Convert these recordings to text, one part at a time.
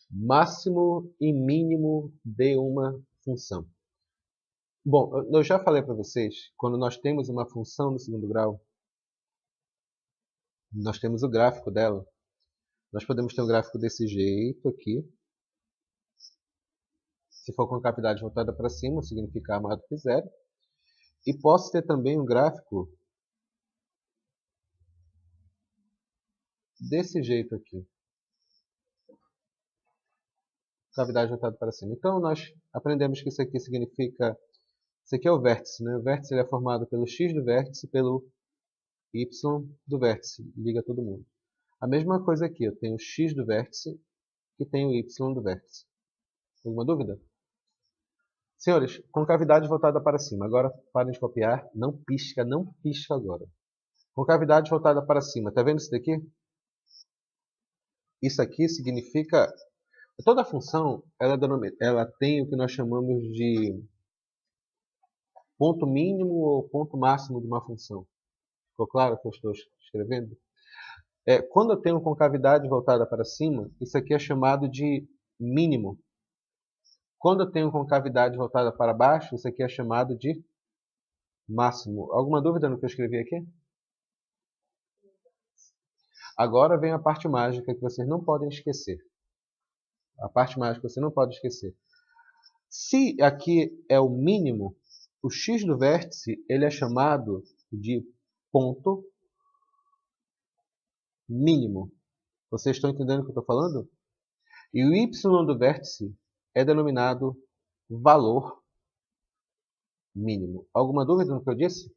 máximo e mínimo de uma função. Bom, eu já falei para vocês, quando nós temos uma função no segundo grau, nós temos o gráfico dela. Nós podemos ter um gráfico desse jeito aqui. Se for com cavidade voltada para cima, significa A maior do que zero. E posso ter também um gráfico desse jeito aqui. Cavidade voltada para cima. Então, nós aprendemos que isso aqui significa... Isso aqui é o vértice, né? O vértice ele é formado pelo x do vértice e pelo y do vértice. Liga todo mundo. A mesma coisa aqui. Eu tenho o x do vértice e tenho o y do vértice. Alguma dúvida? Senhores, concavidade voltada para cima. Agora, parem de copiar. Não pisca agora. Concavidade voltada para cima. Está vendo isso daqui? Isso aqui significa... Toda função, ela tem o que nós chamamos de ponto mínimo ou ponto máximo de uma função. Ficou claro o que eu estou escrevendo? Quando eu tenho concavidade voltada para cima, isso aqui é chamado de mínimo. Quando eu tenho concavidade voltada para baixo, isso aqui é chamado de máximo. Alguma dúvida no que eu escrevi aqui? Agora vem a parte mágica que vocês não podem esquecer. A parte mágica que você não pode esquecer. Se aqui é o mínimo, o x do vértice ele é chamado de ponto mínimo. Vocês estão entendendo o que eu estou falando? E o y do vértice é denominado valor mínimo. Alguma dúvida no que eu disse?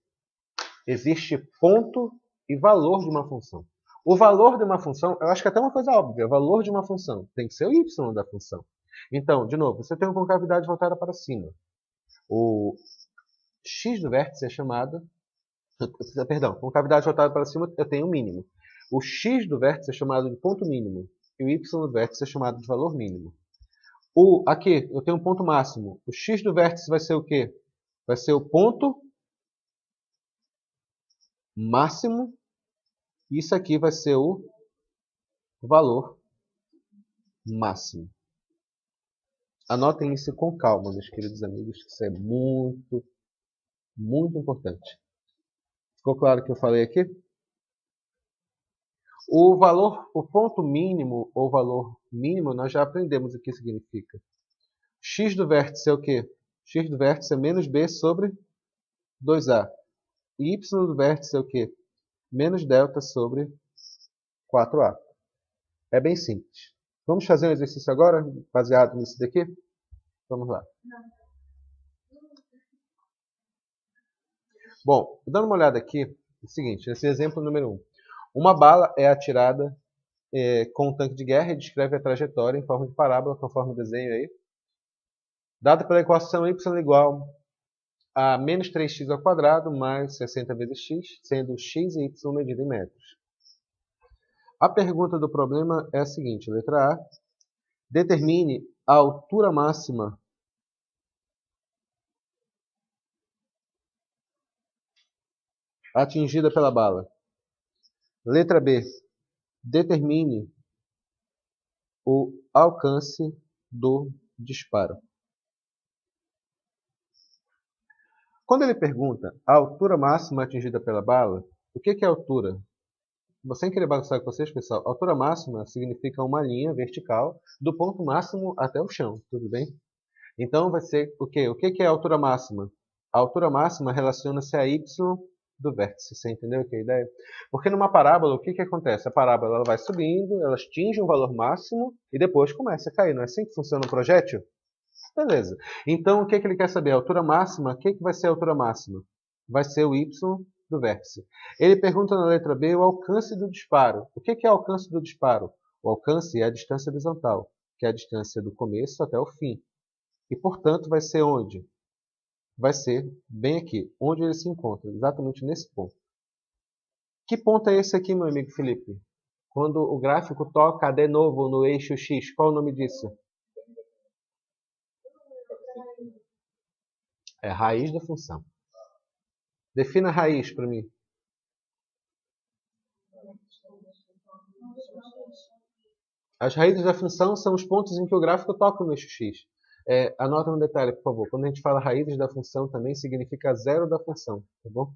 Existe ponto e valor de uma função. O valor de uma função, eu acho que é até uma coisa óbvia, o valor de uma função tem que ser o y da função. Então, de novo, você tem uma concavidade voltada para cima. O x do vértice é chamado... Perdão, concavidade voltada para cima eu tenho o mínimo. O x do vértice é chamado de ponto mínimo. E o y do vértice é chamado de valor mínimo. Aqui, eu tenho um ponto máximo. O x do vértice vai ser o quê? Vai ser o ponto máximo. E isso aqui vai ser o valor máximo. Anotem isso com calma, meus queridos amigos, que isso é muito, muito importante. Ficou claro o que eu falei aqui? O ponto mínimo ou valor mínimo, nós já aprendemos o que significa. X do vértice é o quê? X do vértice é menos b sobre 2a. E y do vértice é o quê? Menos delta sobre 4a. É bem simples. Vamos fazer um exercício agora, baseado nisso daqui? Vamos lá. Bom, dando uma olhada aqui, é o seguinte, esse exemplo número 1. Uma bala é atirada com um tanque de guerra e descreve a trajetória em forma de parábola, conforme o desenho aí. Dada pela equação y igual a menos 3x ao quadrado mais 60 vezes x, sendo x e y medido em metros. A pergunta do problema é a seguinte, letra A. Determine a altura máxima atingida pela bala. Letra B. Determine o alcance do disparo. Quando ele pergunta a altura máxima atingida pela bala, o que é altura? Sem querer bagunçar com vocês, pessoal, altura máxima significa uma linha vertical do ponto máximo até o chão, tudo bem? Então vai ser o quê? O que é a altura máxima? A altura máxima relaciona-se a y do vértice, você entendeu que é a ideia? Porque numa parábola, o que acontece? A parábola ela vai subindo, ela atinge um valor máximo e depois começa a cair. Não é assim que funciona o projétil? Beleza. Então, o que ele quer saber? A altura máxima, o que vai ser a altura máxima? Vai ser o y do vértice. Ele pergunta na letra B o alcance do disparo. O que é o alcance do disparo? O alcance é a distância horizontal, que é a distância do começo até o fim. E, portanto, vai ser onde? Vai ser bem aqui, onde ele se encontra, exatamente nesse ponto. Que ponto é esse aqui, meu amigo Felipe? Quando o gráfico toca de novo no eixo X, qual o nome disso? É a raiz da função. Defina a raiz para mim. As raízes da função são os pontos em que o gráfico toca no eixo x. Anota um detalhe, por favor. Quando a gente fala raízes da função, também significa zero da função. Tá bom?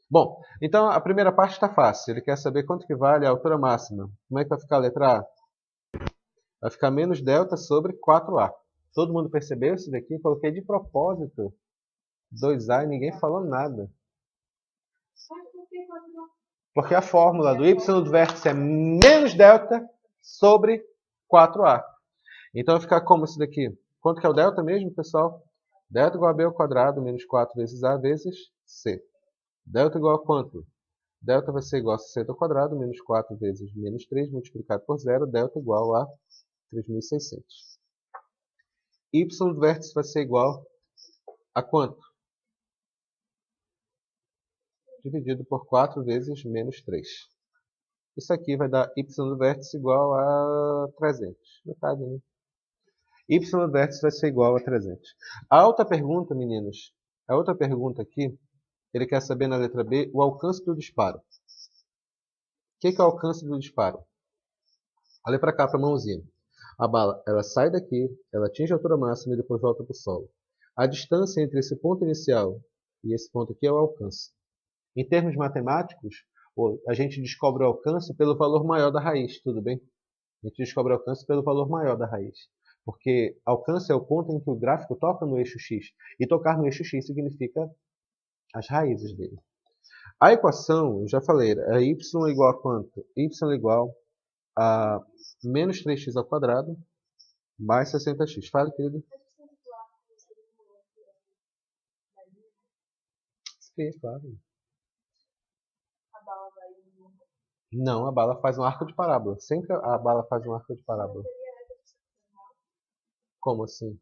Bom, então a primeira parte está fácil. Ele quer saber quanto que vale a altura máxima. Como é que vai ficar a letra A? Vai ficar menos delta sobre 4A. Todo mundo percebeu isso daqui? Coloquei de propósito 2A e ninguém falou nada. Porque a fórmula do y do vértice é menos delta sobre 4A. Então vai ficar como isso daqui? Quanto que é o delta mesmo, pessoal? Delta igual a b ao quadrado menos 4 vezes A vezes C. Delta igual a quanto? Delta vai ser igual a 60 ao quadrado menos 4 vezes menos 3 multiplicado por 0. Delta igual a 3.600. Y do vértice vai ser igual a quanto? Dividido por 4 vezes menos 3. Isso aqui vai dar y do vértice igual a 300. Metade, né? Y do vértice vai ser igual a 300. A outra pergunta, meninos, a outra pergunta aqui, ele quer saber na letra B o alcance do disparo. O que é o alcance do disparo? Olha para cá, para a mãozinha. A bala, ela sai daqui, ela atinge a altura máxima e depois volta para o solo. A distância entre esse ponto inicial e esse ponto aqui é o alcance. Em termos matemáticos, a gente descobre o alcance pelo valor maior da raiz, tudo bem? A gente descobre o alcance pelo valor maior da raiz. Porque alcance é o ponto em que o gráfico toca no eixo x. E tocar no eixo x significa as raízes dele. A equação, eu já falei, é y igual a quanto? Y igual a menos 3x ao quadrado mais 60x. Fala, querido. Sim, claro. Não, a bala faz um arco de parábola. Sempre a bala faz um arco de parábola. Como assim?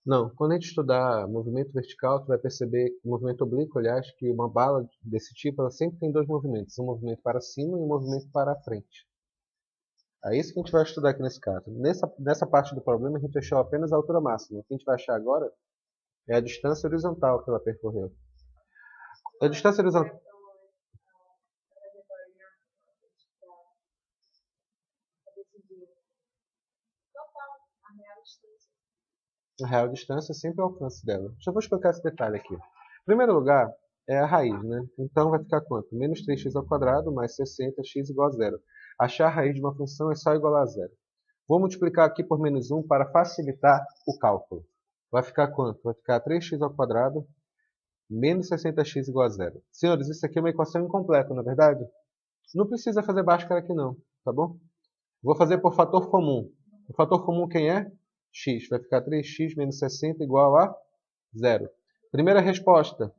Não, quando a gente estudar movimento vertical, tu vai perceber, movimento oblíquo, aliás, que uma bala desse tipo, ela sempre tem dois movimentos. Um movimento para cima e um movimento para a frente. É isso que a gente vai estudar aqui nesse caso. Nessa parte do problema, a gente achou apenas a altura máxima. O que a gente vai achar agora é a distância horizontal que ela percorreu. A distância horizontal... A real distância é sempre o alcance dela. Já vou explicar esse detalhe aqui. Em primeiro lugar, é a raiz, né? Então vai ficar quanto? Menos 3x ao quadrado mais 60x igual a zero. Achar a raiz de uma função é só igual a zero. Vou multiplicar aqui por menos 1 para facilitar o cálculo. Vai ficar quanto? Vai ficar 3x ao quadrado menos 60x igual a zero. Senhores, isso aqui é uma equação incompleta, não é verdade? Não precisa fazer Bhaskara aqui não, tá bom? Vou fazer por fator comum. O fator comum quem é? X. Vai ficar 3x menos 60 igual a zero. Primeira resposta.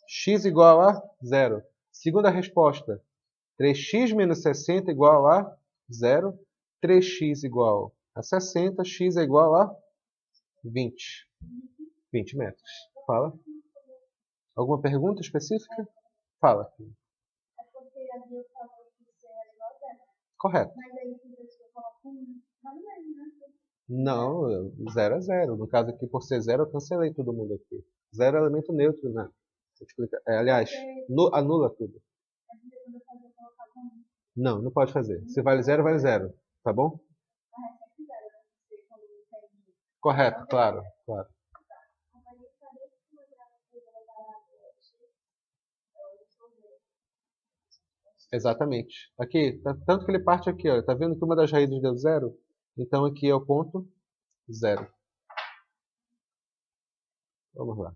X igual a zero. Segunda resposta. 3x menos 60 igual a zero. 3x igual a 60. X é igual a 20. 20 metros. Fala. Alguma pergunta específica? Fala. Correto. Não, 0 é 0. No caso aqui, por ser 0, eu cancelei todo mundo aqui. 0 é elemento neutro, né? Aliás, anula tudo. Não, não pode fazer. Se vale 0, vale 0. Tá bom? Correto, claro, claro. Exatamente. Aqui, tanto que ele parte aqui, ó. Tá vendo que uma das raízes deu 0? Então aqui é o ponto 0. Vamos lá.